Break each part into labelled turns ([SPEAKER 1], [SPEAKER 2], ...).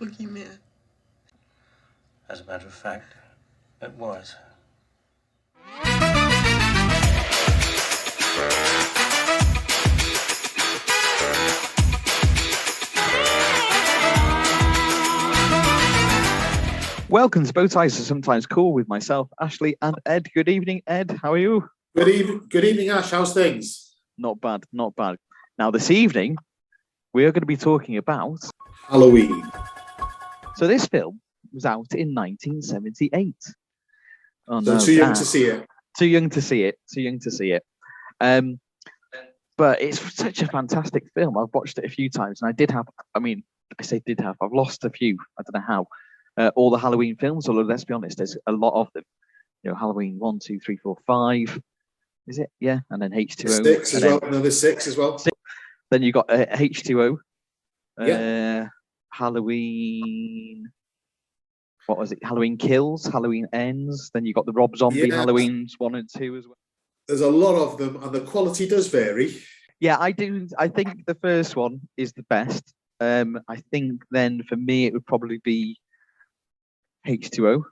[SPEAKER 1] boogeyman.
[SPEAKER 2] As a matter of fact, it was.
[SPEAKER 3] Welcome to Both Sides Are Sometimes Cool with myself, Ashley, and Ed. Good evening, Ed. How are you?
[SPEAKER 4] Good evening, Ash. How's things?
[SPEAKER 3] Not bad, not bad. Now, this evening, we are going to be talking about
[SPEAKER 4] Halloween.
[SPEAKER 3] So this film was out in 1978. Oh,
[SPEAKER 4] So
[SPEAKER 3] no,
[SPEAKER 4] too young to see it.
[SPEAKER 3] Too young to see it. Too young to see it. But it's such a fantastic film. I've watched it a few times, and I did have. I say did have. I've lost a few. I don't know how. All the Halloween films, although let's be honest, there's a lot of them. You know, Halloween 1, 2, 3, 4, 5. Is it? Yeah, and then H2O.
[SPEAKER 4] Six as well. Another 6 as well.
[SPEAKER 3] Then you got H2O.
[SPEAKER 4] Yeah.
[SPEAKER 3] Halloween. What was it? Halloween Kills, Halloween Ends. Then you got the Rob Zombie Halloweens 1 and 2 as well.
[SPEAKER 4] There's a lot of them, and the quality does vary.
[SPEAKER 3] Yeah, I do. I think the first one is the best. I think then for me it would probably be H2O.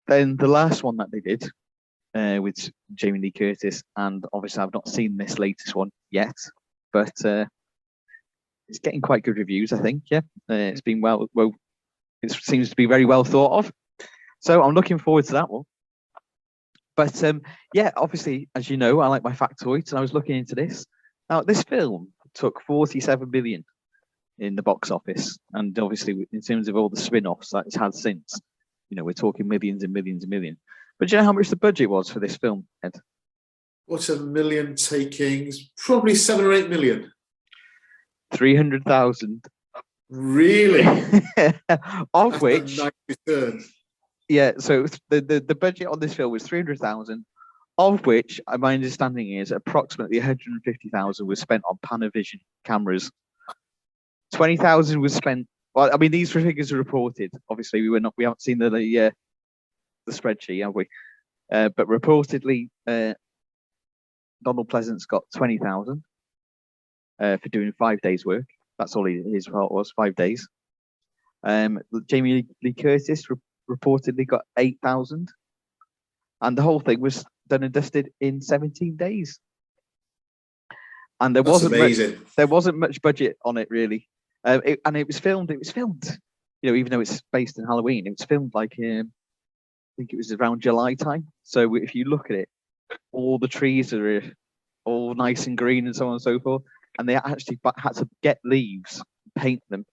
[SPEAKER 3] Then the last one that they did with Jamie Lee Curtis, and obviously I've not seen this latest one yet, but it's getting quite good reviews, I think. Yeah, it's been well. It seems to be very well thought of. So I'm looking forward to that one. But yeah, obviously, as you know, I like my factoids, and I was looking into this. Now, this film took 47 million in the box office, and obviously, in terms of all the spin-offs that it's had since, you know, we're talking millions and millions and millions. But do you know how much the budget was for this film, Ed?
[SPEAKER 4] What's a million takings? Probably 7 or 8 million.
[SPEAKER 3] 300,000.
[SPEAKER 4] Really?
[SPEAKER 3] Of
[SPEAKER 4] That's
[SPEAKER 3] which,
[SPEAKER 4] a nice return.
[SPEAKER 3] yeah. So the budget on this film was 300,000, of which my understanding is approximately 150,000 was spent on Panavision cameras. 20,000 was spent. Well, I mean, these figures are reported. Obviously, we haven't seen the spreadsheet, have we? But reportedly, Donald Pleasance got 20,000 for doing 5 days' work. That's all his fault was, 5 days. Jamie Lee Curtis reportedly got 8,000, and the whole thing was done and dusted in 17 days. And there wasn't much budget on it really. It was filmed. You know, even though it's based in Halloween, it was filmed like I think it was around July time. So if you look at it, all the trees are all nice and green and so on and so forth. And they actually had to get leaves, paint them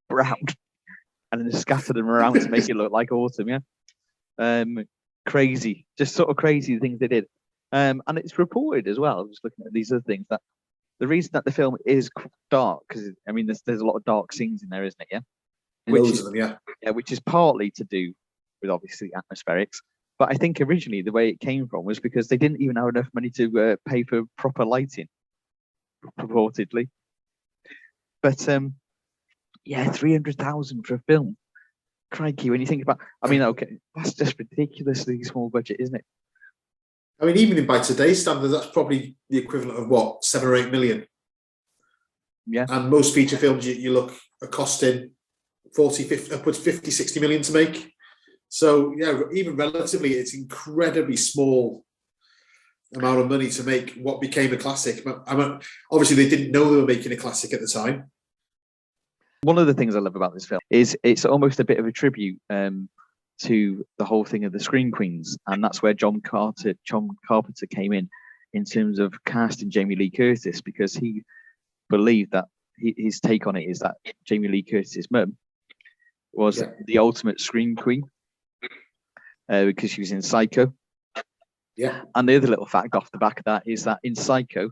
[SPEAKER 3] brown, and then scatter them around to make it look like autumn. Yeah, crazy, just sort of crazy things they did. And it's reported as well. Just looking at these other things, that the reason that the film is dark, because I mean, there's a lot of dark scenes in there, isn't it? Yeah, which is partly to do with obviously atmospherics. But I think originally the way it came from was because they didn't even have enough money to pay for proper lighting, purportedly. But yeah, 300,000 for a film. Crikey, when you think about, I mean, okay, that's just ridiculously small budget, isn't it?
[SPEAKER 4] I mean, even by today's standards, that's probably the equivalent of what, 7 or 8 million.
[SPEAKER 3] Yeah.
[SPEAKER 4] And most feature films you look are costing 40, 50, upwards 50, 60 million to make. So yeah, even relatively, it's incredibly small amount of money to make what became a classic. But obviously they didn't know they were making a classic at the time.
[SPEAKER 3] One of the things I love about this film is it's almost a bit of a tribute to the whole thing of the Scream Queens, and that's where John Carpenter came in terms of casting Jamie Lee Curtis, because he believed that his take on it is that Jamie Lee Curtis's mum was the ultimate Scream Queen because she was in Psycho.
[SPEAKER 4] Yeah.
[SPEAKER 3] And the other little fact off the back of that is that in Psycho,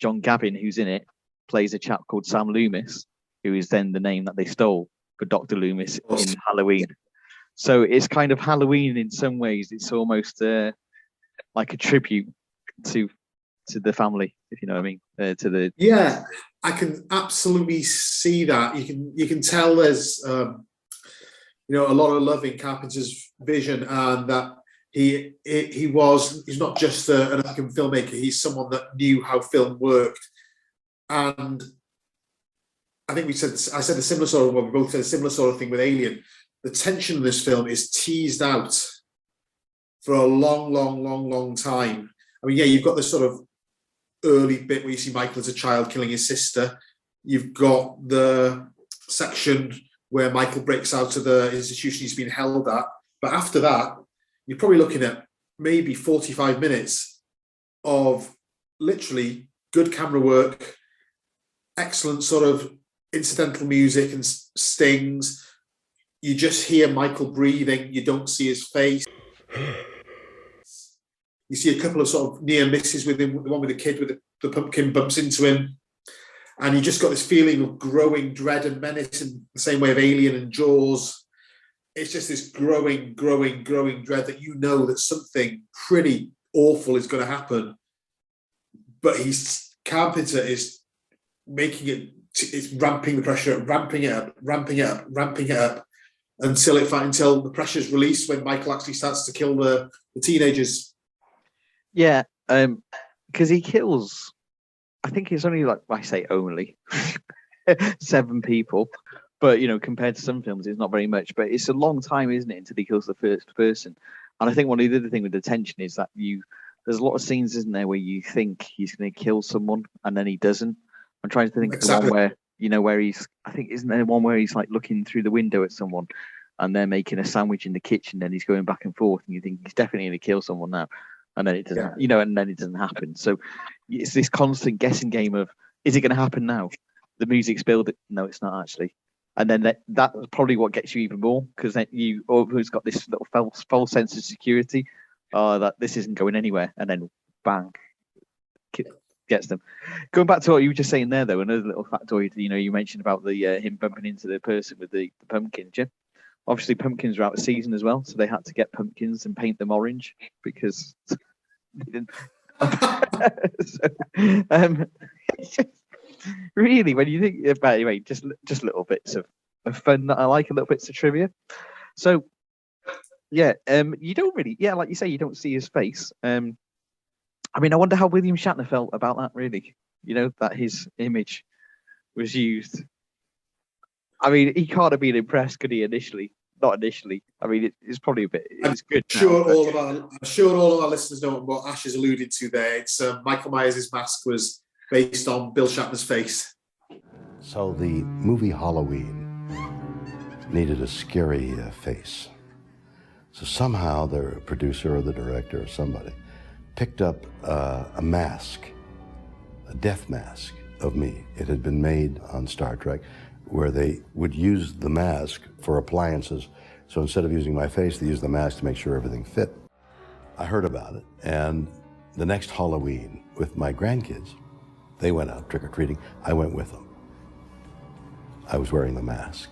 [SPEAKER 3] John Gavin, who's in it, plays a chap called Sam Loomis, who is then the name that they stole for Dr. Loomis in Halloween. So it's kind of Halloween in some ways. It's almost like a tribute to the family, if you know what I mean.
[SPEAKER 4] Yeah, I can absolutely see that. You can tell there's a lot of love in Carpenter's vision, and that he's not just an American filmmaker. He's someone that knew how film worked, and I think I said a similar sort of, well, we both said a similar sort of thing with Alien. The tension in this film is teased out for a long time. I mean, yeah, you've got this sort of early bit where you see Michael as a child killing his sister. You've got the section where Michael breaks out of the institution he's been held at. But after that, you're probably looking at maybe 45 minutes of literally good camera work, excellent sort of incidental music and stings. You just hear Michael breathing. You don't see his face. You see a couple of sort of near misses with him. The one with the kid with the pumpkin bumps into him. And you just got this feeling of growing dread and menace in the same way of Alien and Jaws. It's just this growing dread that you know that something pretty awful is going to happen. But Carpenter is making it, it's ramping the pressure up, ramping it up until the pressure is released when Michael actually starts to kill the teenagers.
[SPEAKER 3] Yeah, because he kills, I think it's only like, I say only, 7 people. But, you know, compared to some films, it's not very much. But it's a long time, isn't it, until he kills the first person. And I think one of the other thing with the tension is that there's a lot of scenes, isn't there, where you think he's going to kill someone and then he doesn't. I'm trying to think of the one where, you know, where he's, I think, isn't there one where he's like looking through the window at someone and they're making a sandwich in the kitchen and he's going back and forth and you think he's definitely going to kill someone now. And then it doesn't, you know, and then it doesn't happen. So it's this constant guessing game of, is it going to happen now? The music's building. No, it's not actually. And then that's probably what gets you even more, because then you always got this little false sense of security, that this isn't going anywhere, and then bang, gets them. Going back to what you were just saying there, though, another little factoid, you know, you mentioned about the him bumping into the person with the pumpkin, Jim. Obviously, pumpkins are out of season as well, so they had to get pumpkins and paint them orange because they didn't. So, really, when you think about it, anyway, just little bits of fun that I like, little bits of trivia. So, yeah, you don't really, yeah, like you say, you don't see his face. I mean, I wonder how William Shatner felt about that, really. You know, that his image was used. I mean, he can't have been impressed, could he, initially? Not initially. I mean, it's probably a bit, it's good.
[SPEAKER 4] I'm sure all of our listeners know what Ash is alluding to there. It's Michael Myers' mask was based on Bill Shatner's face.
[SPEAKER 1] So the movie Halloween needed a scary face. So somehow the producer or the director or somebody picked up a mask, a death mask of me. It had been made on Star Trek where they would use the mask for appliances. So instead of using my face, they used the mask to make sure everything fit. I heard about it, and the next Halloween with my grandkids, they went out trick-or-treating. I went with them. I was wearing the mask.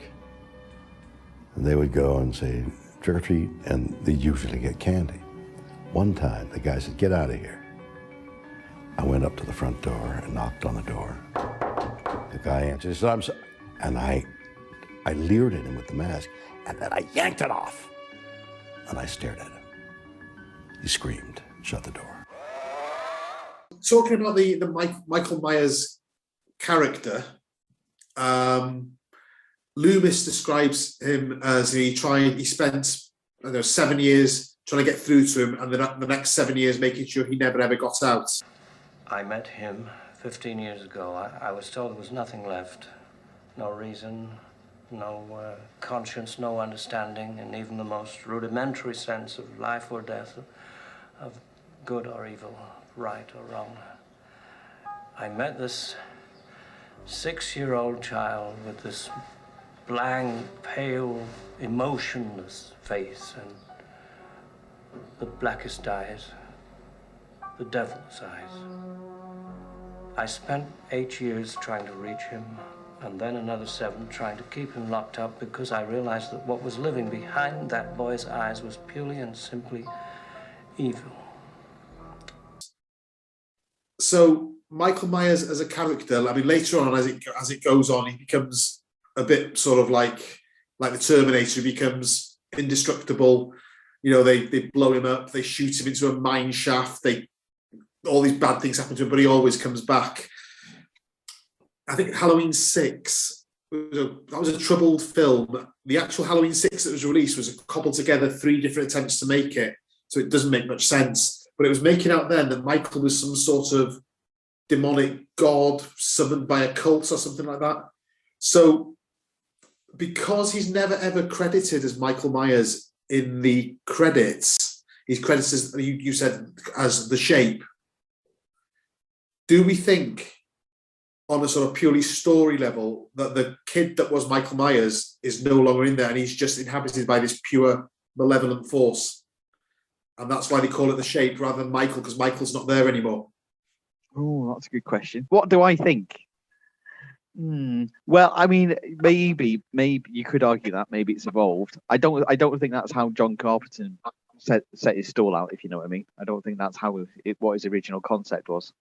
[SPEAKER 1] And they would go and say, trick-or-treat, and they usually get candy. One time, the guy said, get out of here. I went up to the front door and knocked on the door. The guy answered, he said, I'm sorry. And I leered at him with the mask, and then I yanked it off. And I stared at him. He screamed, shut the door.
[SPEAKER 4] Talking about the Michael Myers character, Loomis describes him as he spent 7 years trying to get through to him, and the next 7 years making sure he never ever got out.
[SPEAKER 2] I met him 15 years ago. I was told there was nothing left. No reason, no conscience, no understanding, and even the most rudimentary sense of life or death, of good or evil, right or wrong. I met this 6-year-old child with this blank, pale, emotionless face and the blackest eyes, the devil's eyes. I spent 8 years trying to reach him, and then another 7 trying to keep him locked up, because I realized that what was living behind that boy's eyes was purely and simply evil.
[SPEAKER 4] So Michael Myers as a character, I mean, later on as it goes on, he becomes a bit sort of like the Terminator. He becomes indestructible. You know, they blow him up, they shoot him into a mine shaft, all these bad things happen to him, but he always comes back. I think Halloween 6 that was a troubled film. The actual Halloween 6 that was released was cobbled together 3 different attempts to make it, so it doesn't make much sense. But it was making out then that Michael was some sort of demonic god summoned by a cult or something like that. So because he's never ever credited as Michael Myers in the credits, he's credited as, you said, as The Shape. Do we think, on a sort of purely story level, that the kid that was Michael Myers is no longer in there and he's just inhabited by this pure malevolent force? And that's why they call it The Shape rather than Michael, because Michael's not there anymore.
[SPEAKER 3] Oh, that's a good question. What do I think? Well, I mean, maybe you could argue that maybe it's evolved. I don't think that's how John Carpenter set his stall out, if you know what I mean. I don't think that's how what his original concept was.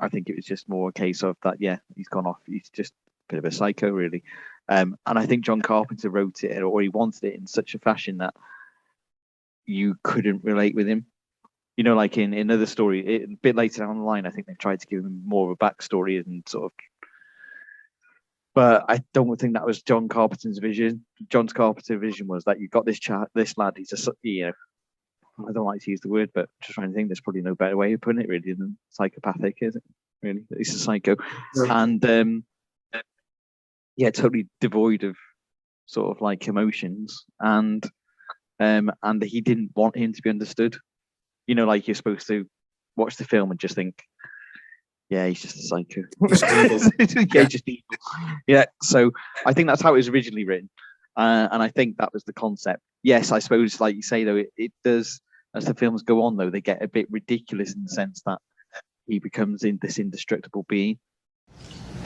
[SPEAKER 3] I think it was just more a case of that. Yeah, he's gone off. He's just a bit of a psycho, really. And I think John Carpenter wrote it, or he wanted it in such a fashion that you couldn't relate with him. You know, like in another story, a bit later down the line, I think they've tried to give him more of a backstory and sort of. But I don't think that was John Carpenter's vision. John Carpenter's vision was that you've got this lad. He's a, I don't like to use the word, but just trying to think, there's probably no better way of putting it really than psychopathic, is it? Really, he's a psycho, and totally devoid of sort of like emotions, and he didn't want him to be understood. You know, like you're supposed to watch the film and just think, yeah, he's just a psycho. Just evil. Yeah, so I think that's how it was originally written, and I think that was the concept. Yes, I suppose, like you say, though, it does, as the films go on, though, they get a bit ridiculous in the sense that he becomes this indestructible being.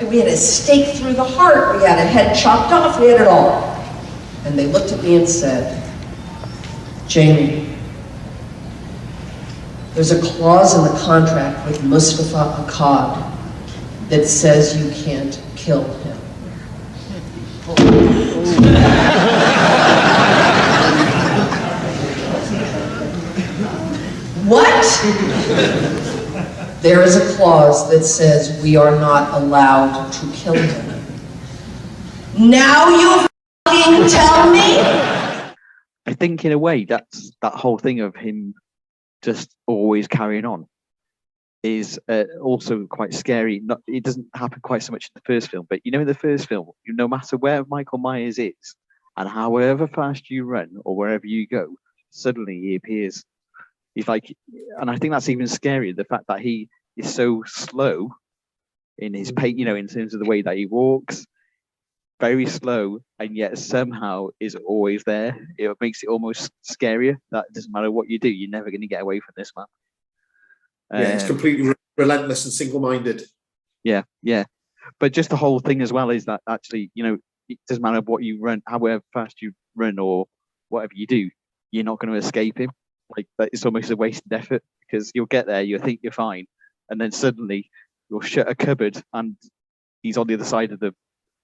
[SPEAKER 5] We had a stake through the heart, we had a head chopped off, we had it all. And they looked at me and said, Jamie, there's a clause in the contract with Mustafa Akkad that says you can't kill him. What? There is a clause that says we are not allowed to kill him. Now you fucking tell me?
[SPEAKER 3] I think in a way that's that whole thing of him just always carrying on is also quite scary. It doesn't happen quite so much in the first film, but you know, in the first film, no matter where Michael Myers is and however fast you run or wherever you go, suddenly he appears. He's like, and I think that's even scarier, the fact that he is so slow in his pace, you know, in terms of the way that he walks, very slow, and yet somehow is always there. It makes it almost scarier. That it doesn't matter what you do, you're never going to get away from this man.
[SPEAKER 4] Yeah, it's completely relentless and single-minded.
[SPEAKER 3] Yeah. But just the whole thing as well is that actually, you know, it doesn't matter what you run, however fast you run or whatever you do, you're not going to escape him. Like, that it's almost a wasted effort, because you'll get there, you think you're fine, and then suddenly you'll shut a cupboard and he's on the other side of the,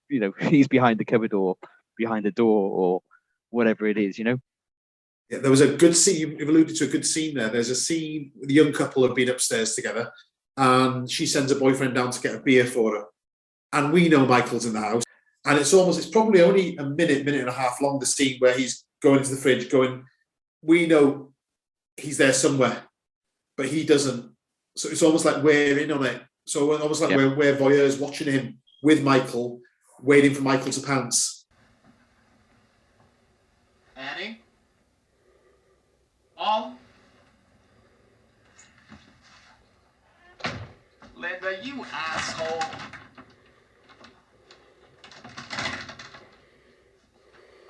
[SPEAKER 3] you know, he's behind the cupboard or behind the door or whatever it is, you know.
[SPEAKER 4] Yeah, there was a good scene. You've alluded to a good scene there. There's a scene, the young couple have been upstairs together and she sends her boyfriend down to get a beer for her. And we know Michael's in the house. And it's probably only a minute and a half long, the scene where he's going to the fridge going, we know he's there somewhere, but he doesn't. So it's almost like we're in on it. So almost like we're voyeurs watching him with Michael, waiting for Michael to pounce.
[SPEAKER 6] Annie? Paul? Linda, you asshole.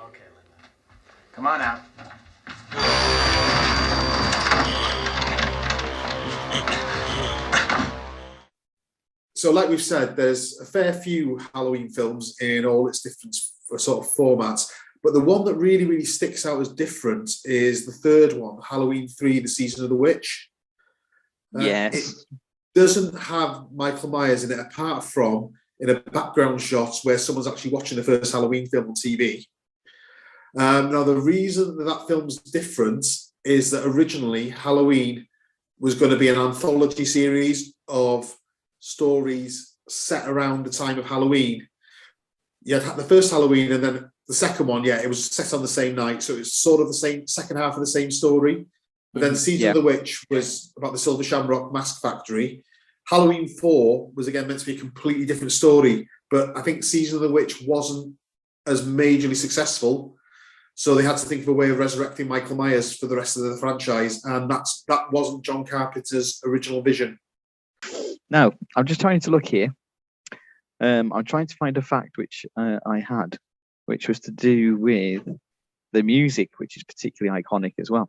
[SPEAKER 6] Okay, Linda. Come on out.
[SPEAKER 4] So like we've said, there's a fair few Halloween films in all its different sort of formats. But the one that really, really sticks out as different is the third one, Halloween 3, The Season of the Witch.
[SPEAKER 3] Yes.
[SPEAKER 4] It doesn't have Michael Myers in it, apart from in a background shot where someone's actually watching the first Halloween film on TV. Now, the reason that film's different is that originally Halloween was going to be an anthology series of stories set around the time of Halloween. you had the first Halloween, and then the second one, yeah, it was set on the same night, so it was sort of the same second half of the same story. But then Season of the Witch was about the Silver Shamrock Mask Factory. Halloween 4 was again meant to be a completely different story, but I think Season of the Witch wasn't as majorly successful, so they had to think of a way of resurrecting Michael Myers for the rest of the franchise, and that wasn't John Carpenter's original vision.
[SPEAKER 3] No, I'm just trying to look here. I'm trying to find a fact which I had, which was to do with the music, which is particularly iconic as well.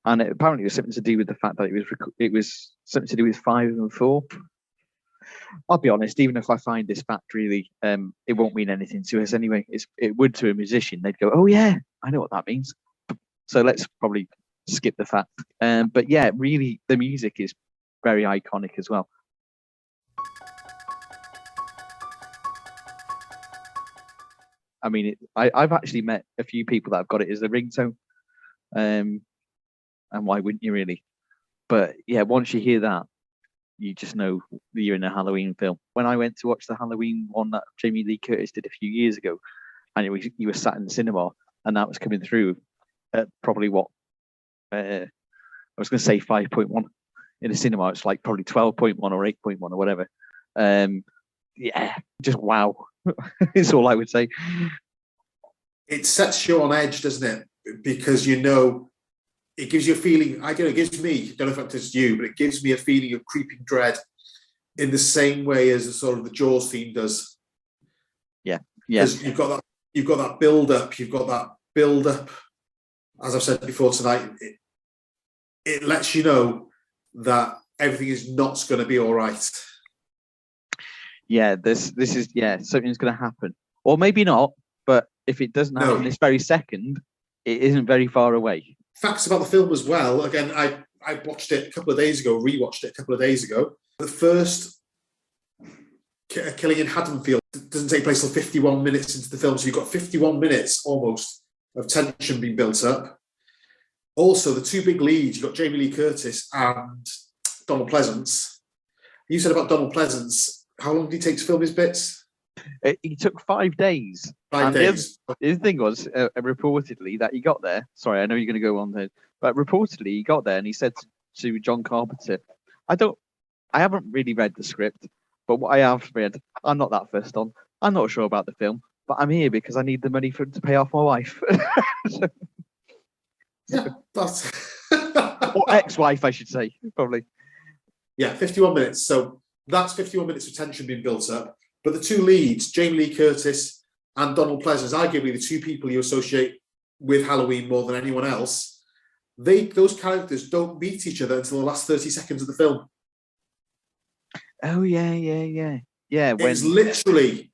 [SPEAKER 3] And it apparently was something to do with the fact that it was something to do with 5 and 4. I'll be honest, even if I find this fact, really, it won't mean anything to us anyway. It would to a musician. They'd go, "Oh yeah, I know what that means." So let's probably skip the fact. But yeah, really, the music is very iconic as well. I mean, I've actually met a few people that have got it as a ringtone. And why wouldn't you really? But yeah, once you hear that, you just know that you're in a Halloween film. When I went to watch the Halloween one that Jamie Lee Curtis did a few years ago, and you were sat in the cinema, and that was coming through at probably what I was going to say 5.1 in a cinema. It's like probably 12.1 or 8.1 or whatever. Yeah, just wow. It's all I would say.
[SPEAKER 4] It sets you on edge, doesn't it? Because you know, it gives you a feeling. I don't know. It gives me. I don't know if it's you, but it gives me a feeling of creeping dread, in the same way as the sort of the Jaws theme does.
[SPEAKER 3] Yeah.
[SPEAKER 4] Because you've got that build up. You've got that build up. As I've said before tonight, it lets you know that everything is not going to be all right.
[SPEAKER 3] Yeah, this is something's going to happen, or maybe not. But if it doesn't happen this very second, it isn't very far away.
[SPEAKER 4] Facts about the film as well. Again, I watched it a couple of days ago, rewatched it a couple of days ago. The first killing in Haddonfield doesn't take place until 51 minutes into the film, so you've got 51 minutes almost of tension being built up. Also, the two big leads, you've got Jamie Lee Curtis and Donald Pleasance. You said about Donald Pleasance, how long did he take to film his bits?
[SPEAKER 3] He took 5 days.
[SPEAKER 4] 5 days.
[SPEAKER 3] The thing was, reportedly, that he got there. Sorry, I know you're going to go on there, but reportedly he got there and he said to John Carpenter, I haven't really read the script, but what I have read, I'm not that fussed on. I'm not sure about the film, but I'm here because I need the money to pay off my wife.
[SPEAKER 4] Yeah, that's
[SPEAKER 3] or ex-wife, I should say, probably.
[SPEAKER 4] Yeah, 51 minutes. So that's 51 minutes of tension being built up. But the two leads, Jamie Lee Curtis and Donald Pleasance, arguably the two people you associate with Halloween more than anyone else, those characters don't meet each other until the last 30 seconds of the film.
[SPEAKER 3] Oh yeah.
[SPEAKER 4] It's literally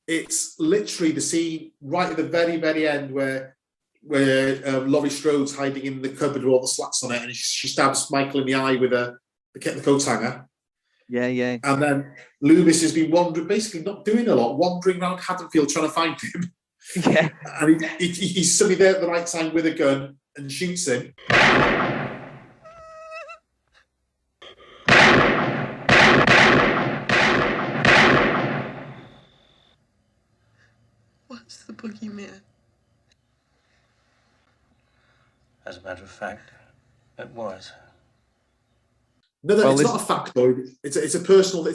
[SPEAKER 4] the scene right at the very, very end where Laurie Strode's hiding in the cupboard with all the slats on it, and she stabs Michael in the eye with the coat hanger.
[SPEAKER 3] Yeah.
[SPEAKER 4] And then Loomis has been wandering, basically not doing a lot, wandering around Haddonfield trying to find him.
[SPEAKER 3] Yeah.
[SPEAKER 4] And he's suddenly there at the right time with a gun and shoots him.
[SPEAKER 7] What's the boogeyman?
[SPEAKER 2] As a matter of fact, it was.
[SPEAKER 4] No, it's not a factoid. It's a personal thing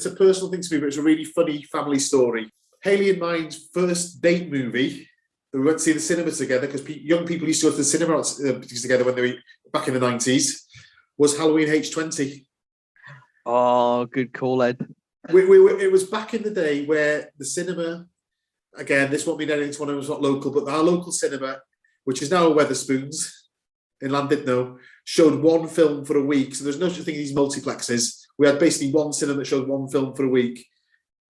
[SPEAKER 4] to me, but it's a really funny family story. Haley and mine's first date movie that we went to see in the cinema together, because young people used to go to the cinema together when they were back in the 90s, was Halloween H20.
[SPEAKER 3] Oh, good call, Ed.
[SPEAKER 4] It was back in the day where the cinema, again, this won't mean anything to anyone who's not local, but our local cinema, which is now Wetherspoons in Llandudno, showed one film for a week. So there's no such thing as these multiplexes. We had basically one cinema that showed one film for a week.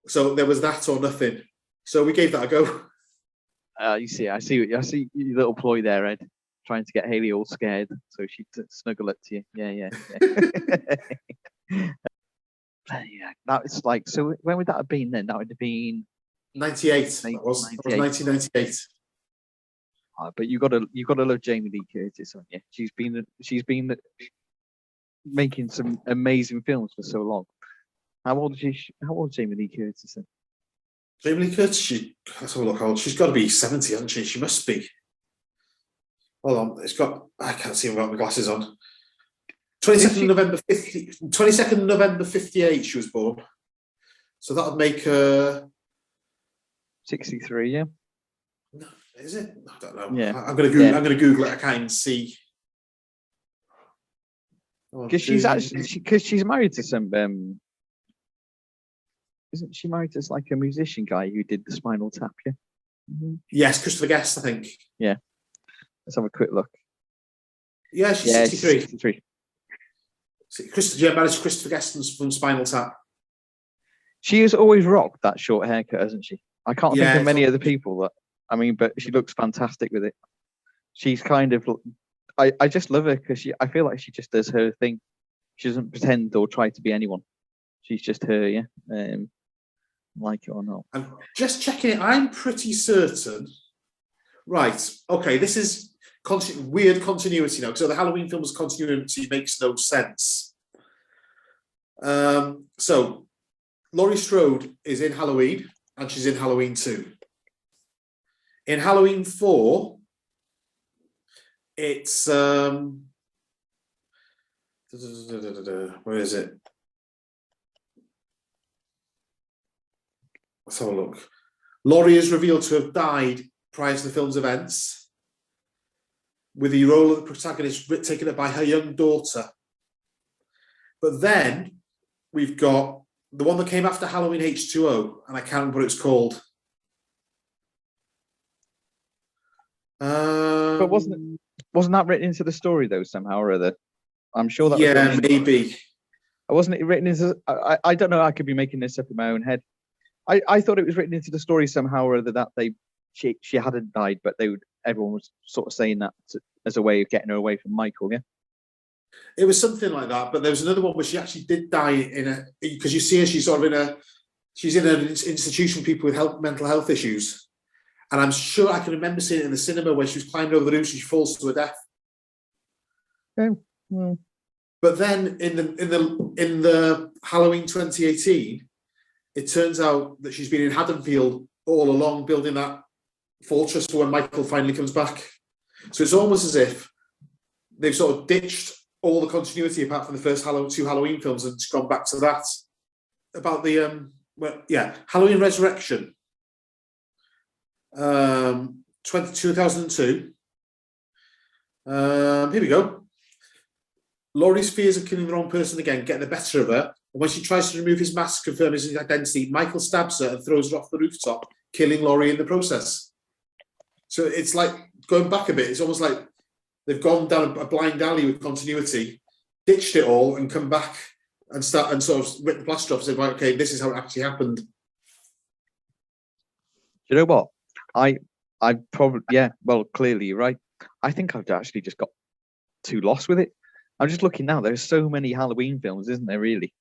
[SPEAKER 4] So there was that or nothing. So we gave that a go.
[SPEAKER 3] I see your little ploy there, Ed. Trying to get Haley all scared so she'd snuggle up to you. Yeah. Yeah, that was like, so when would that have been then? That would have been
[SPEAKER 4] 98. That was 1998.
[SPEAKER 3] But you gotta love Jamie Lee Curtis, haven't you? She's been making some amazing films for so long. How old is Jamie Lee Curtis then?
[SPEAKER 4] Jamie Lee Curtis, let's have a look how old. She's got to be 70, hasn't she? She must be. Hold on, I can't see without my glasses on. 22nd November 58, she was born. So that would make her
[SPEAKER 3] 63, yeah.
[SPEAKER 4] No, is it? I don't know.
[SPEAKER 3] Yeah.
[SPEAKER 4] I'm gonna Google it. I can't even see.
[SPEAKER 3] Because she's married to some isn't she married to like a musician guy who did the Spinal Tap? Yeah. Mm-hmm.
[SPEAKER 4] Yes, Christopher Guest, I think.
[SPEAKER 3] Yeah. Let's have a quick look.
[SPEAKER 4] Yeah, she's 63.
[SPEAKER 3] She's 63.
[SPEAKER 4] Married to Christopher Guest from Spinal Tap.
[SPEAKER 3] She has always rocked that short haircut, hasn't she? I can't think of many other people that. I mean, but she looks fantastic with it. She's kind of. I just love her because I feel like she just does her thing. She doesn't pretend or try to be anyone. She's just her, yeah. Like it or not.
[SPEAKER 4] I'm just checking it. I'm pretty certain. Right. Okay. This is weird continuity now. So the Halloween film's continuity makes no sense. So Laurie Strode is in Halloween and she's in Halloween 2. In Halloween 4, it's where is it? Let's have a look. Laurie is revealed to have died prior to the film's events, with the role of the protagonist taken up by her young daughter. But then we've got the one that came after Halloween H2O, and I can't remember what it's called.
[SPEAKER 3] But wasn't that written into the story though somehow or other? I'm sure that.
[SPEAKER 4] Yeah, maybe.
[SPEAKER 3] Wasn't it written into? I don't know. I could be making this up in my own head. I thought it was written into the story somehow or other that she hadn't died, but everyone was sort of saying that as a way of getting her away from Michael. Yeah.
[SPEAKER 4] It was something like that, but there was another one where she actually did die because you see her, she's in an institution for people with mental health issues. And I'm sure I can remember seeing it in the cinema where she was climbing over the roof, she falls to her death.
[SPEAKER 3] Well.
[SPEAKER 4] But then in the Halloween 2018, it turns out that she's been in Haddonfield all along, building that fortress for when Michael finally comes back. So it's almost as if they've sort of ditched all the continuity apart from the first two Halloween films and just gone back to that. About the Halloween Resurrection, 2002. Here we go. Laurie's fears of killing the wrong person again get the better of her, and when she tries to remove his mask to confirm his identity, Michael stabs her and throws her off the rooftop, killing Laurie in the process. So it's like going back a bit. It's almost like they've gone down a blind alley with continuity, ditched it all, and come back and sort of rip the plaster off and say, right, okay, this is how it actually happened.
[SPEAKER 3] You know what? I probably, yeah, well, clearly you're right. I think I've actually just got too lost with it. I'm just looking now. There's so many Halloween films, isn't there, really?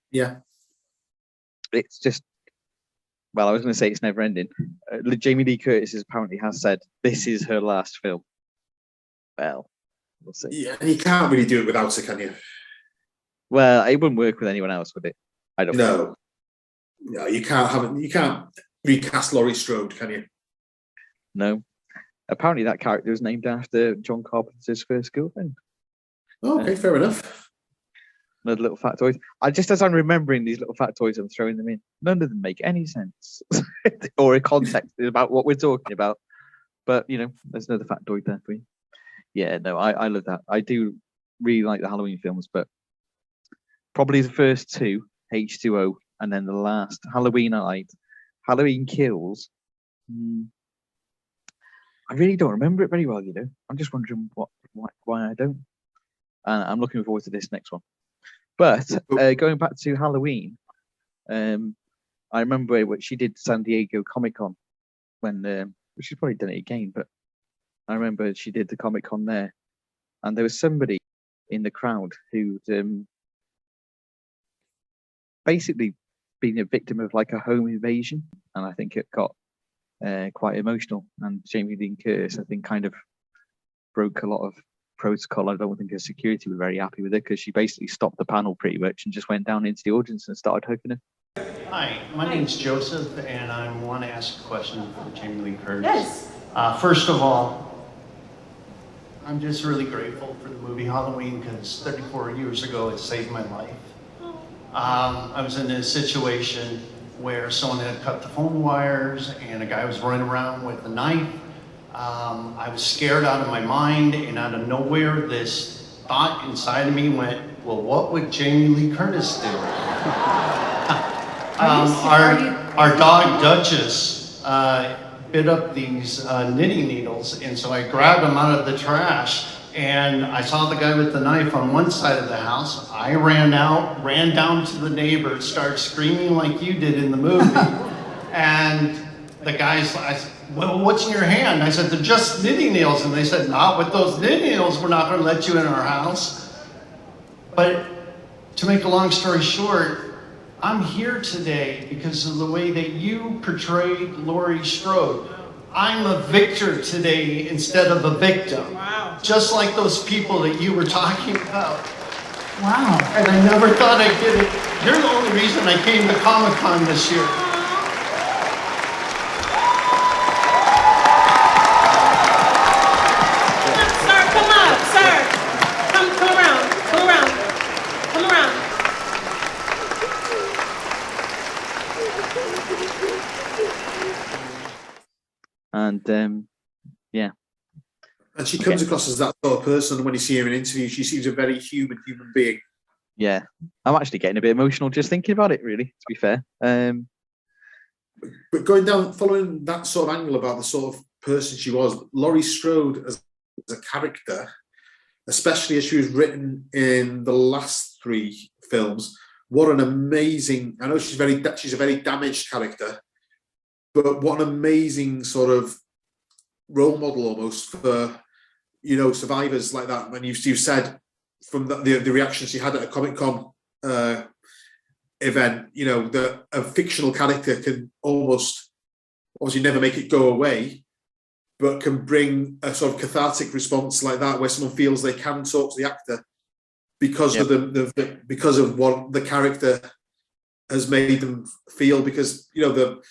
[SPEAKER 4] Yeah.
[SPEAKER 3] It's just, well, I was going to say it's never ending. Jamie Lee Curtis apparently has said this is her last film. Well, we'll see.
[SPEAKER 4] Yeah, and you can't really do it without her, can you?
[SPEAKER 3] Well, it wouldn't work with anyone else, would it? I don't know.
[SPEAKER 4] No, you can't recast Laurie Strode, can you?
[SPEAKER 3] No. Apparently that character was named after John Carpenter's first girlfriend.
[SPEAKER 4] Oh, okay, fair enough.
[SPEAKER 3] Another little factoid. As I'm remembering these little factoids, I'm throwing them in. None of them make any sense or a context about what we're talking about. But, there's another factoid there for you. Yeah, no, I love that. I do really like the Halloween films, but probably the first two, H2O, and then the last, Halloween I liked. Halloween Kills. I really don't remember it very well, I'm just wondering why I don't. And I'm looking forward to this next one. But going back to Halloween, I remember what she did San Diego Comic-Con when she's probably done it again, but I remember she did the Comic-Con there, and there was somebody in the crowd who'd basically been a victim of like a home invasion, and I think it got quite emotional. And Jamie Lee Curtis, I think, kind of broke a lot of protocol. I don't think her security were very happy with it because she basically stopped the panel pretty much and just went down into the audience and started hugging her.
[SPEAKER 7] Hi, my name's Joseph, and I want to ask a question for Jamie Lee Curtis.
[SPEAKER 8] Yes.
[SPEAKER 7] First of all, I'm just really grateful for the movie Halloween because 34 years ago it saved my life. I was in a situation where someone had cut the phone wires and a guy was running around with a knife. I was scared out of my mind, and out of nowhere this thought inside of me went, well, what would Jamie Lee Curtis do? Our dog Duchess bit up these knitting needles, and so I grabbed them out of the trash, and I saw the guy with the knife on one side of the house. I ran down to the neighbors, started screaming like you did in the movie, and the guys, I said, well, what's in your hand? I said, they're just knitting needles, and they said, not with those knitting needles, we're not going to let you in our house. But to make a long story short, I'm here today because of the way that you portrayed Laurie Strode. I'm a victor today instead of a victim.
[SPEAKER 8] Wow.
[SPEAKER 7] Just like those people that you were talking about.
[SPEAKER 8] Wow.
[SPEAKER 7] And I never thought I'd get it. You're the only reason I came to Comic-Con this year.
[SPEAKER 8] Sir, come up, sir. Come around. Come around. Come around.
[SPEAKER 3] And yeah.
[SPEAKER 4] And she comes across as that sort of person. When you see her in interviews, she seems a very human being.
[SPEAKER 3] Yeah, I'm actually getting a bit emotional just thinking about it, really, to be fair.
[SPEAKER 4] But going down, following that sort of angle about the sort of person she was, Laurie Strode as a character, especially as she was written in the last three films, what an amazing, I know she's a very damaged character, but what an amazing sort of role model almost for, survivors like that. When you said from the reaction she had at a Comic-Con event, that a fictional character can almost, obviously never make it go away, but can bring a sort of cathartic response like that, where someone feels they can talk to the actor because of because of what the character has made them feel. Because apart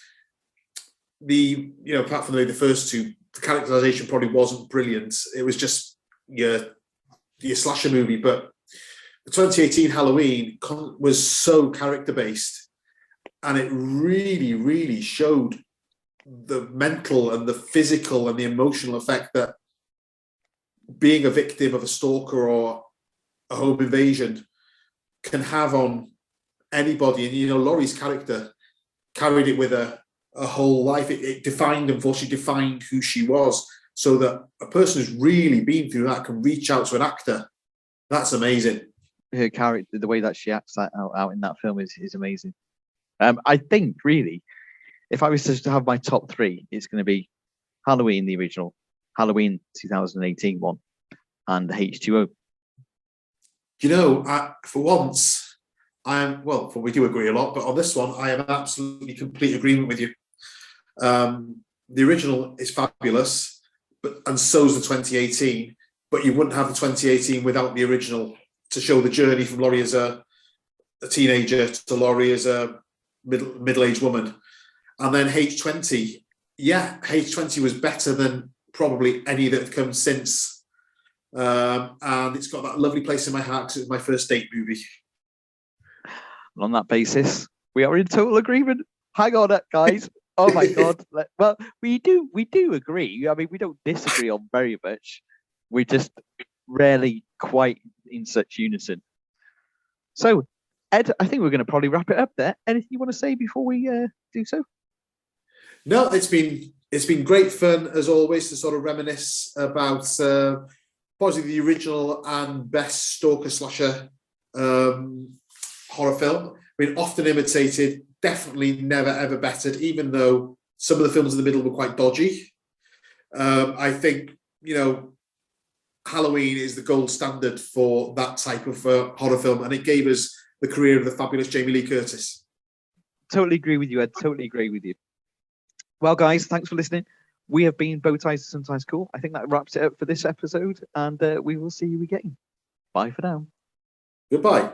[SPEAKER 4] from the first two, the characterization probably wasn't brilliant. It was just your slasher movie. But the 2018 Halloween was so character based, and it really, really showed the mental and the physical and the emotional effect that being a victim of a stalker or a home invasion can have on anybody. And Laurie's character carried it with a whole life. It unfortunately defined who she was, so that a person who's really been through that can reach out to an actor. That's amazing.
[SPEAKER 3] Her character, the way that she acts out in that film is amazing. I think, really, if I was to have my top three, it's going to be Halloween, the original, Halloween 2018 one, and H2O.
[SPEAKER 4] For once, we do agree a lot, but on this one, I am absolutely complete agreement with you. The original is fabulous, and so's the 2018, but you wouldn't have the 2018 without the original to show the journey from Laurie as a teenager to Laurie as a middle-aged woman. And then H20, H20 was better than probably any that have come since. And it's got that lovely place in my heart because it was my first date movie.
[SPEAKER 3] And on that basis, we are in total agreement. Hang on, guys. Oh my God. Well, we do agree. I mean, we don't disagree on very much. We just rarely quite in such unison. So, Ed, I think we're going to probably wrap it up there. Anything you want to say before we do so?
[SPEAKER 4] No, it's been great fun as always to sort of reminisce about possibly the original and best stalker slasher horror film. I mean, often imitated, definitely never ever bettered, even though some of the films in the middle were quite dodgy. I think, Halloween is the gold standard for that type of horror film, and it gave us the career of the fabulous Jamie Lee Curtis.
[SPEAKER 3] Totally agree with you, Ed. Totally agree with you. Well, guys, thanks for listening. We have been Bow Ties Are Sometimes Cool. I think that wraps it up for this episode, and we will see you again. Bye for now.
[SPEAKER 4] Goodbye.